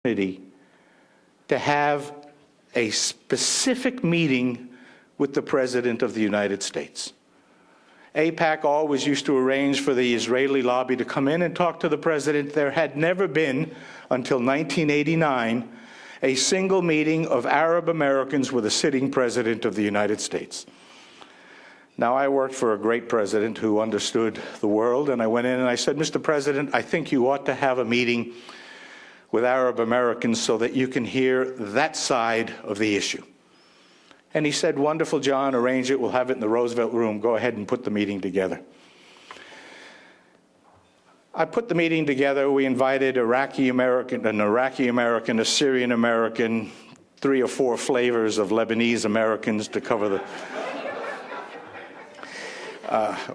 opportunity to have a specific meeting with the President of the United States. AIPAC always used to arrange for the Israeli lobby to come in and talk to the President. There had never been, until 1989, a single meeting of Arab Americans with a sitting President of the United States. Now, I worked for a great president who understood the world, and I went in and I said, Mr. President, I think you ought to have a meeting with Arab Americans so that you can hear that side of the issue. And he said, wonderful, John, arrange it. We'll have it in the Roosevelt Room. Go ahead and put the meeting together. I put the meeting together. We invited an Iraqi American, a Syrian American, 3 or 4 flavors of Lebanese Americans to cover the...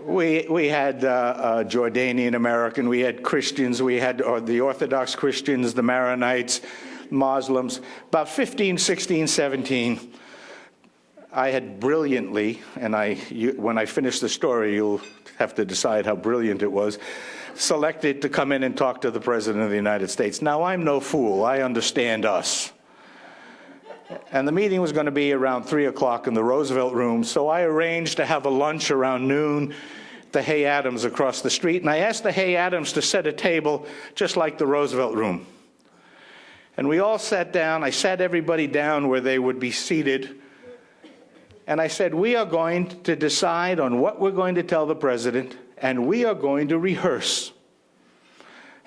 We had Jordanian American, we had Christians, we had the Orthodox Christians, the Maronites, Muslims, about 15, 16, 17. I had brilliantly, and when I finish the story, you'll have to decide how brilliant it was, selected to come in and talk to the President of the United States. Now, I'm no fool. I understand us. And the meeting was going to be around 3 o'clock in the Roosevelt Room, so I arranged to have a lunch around noon at the Hay Adams across the street, and I asked the Hay Adams to set a table just like the Roosevelt Room. And we all sat down. I sat everybody down where they would be seated, and I said, we are going to decide on what we're going to tell the President, and we are going to rehearse.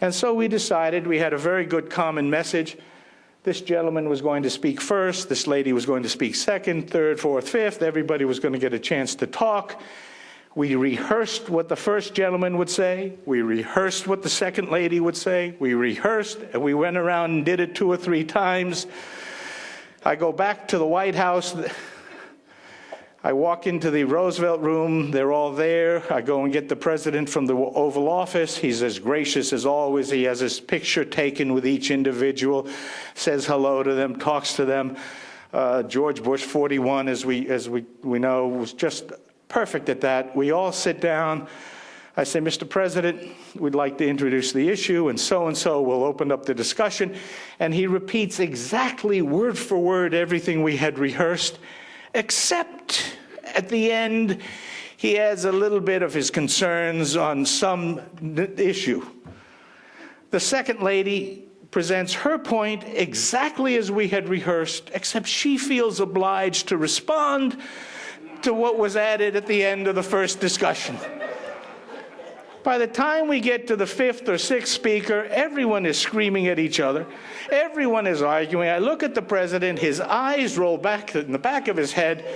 And so we decided. We had a very good common message. This gentleman was going to speak first, this lady was going to speak second, third, fourth, fifth. Everybody was going to get a chance to talk. We rehearsed what the first gentleman would say. We rehearsed what the second lady would say. We rehearsed, and we went around and did it 2 or 3 times. I go back to the White House. I walk into the Roosevelt Room. They're all there. I go and get the President from the Oval Office. He's as gracious as always. He has his picture taken with each individual, says hello to them, talks to them. George Bush, 41, as we know, was just perfect at that. We all sit down. I say, Mr. President, we'd like to introduce the issue, and so we'll open up the discussion. And he repeats exactly word for word everything we had rehearsed, except at the end, he adds a little bit of his concerns on some issue. The second lady presents her point exactly as we had rehearsed, except she feels obliged to respond to what was added at the end of the first discussion. By the time we get to the 5th or 6th speaker, everyone is screaming at each other. Everyone is arguing. I look at the President, his eyes roll back in the back of his head.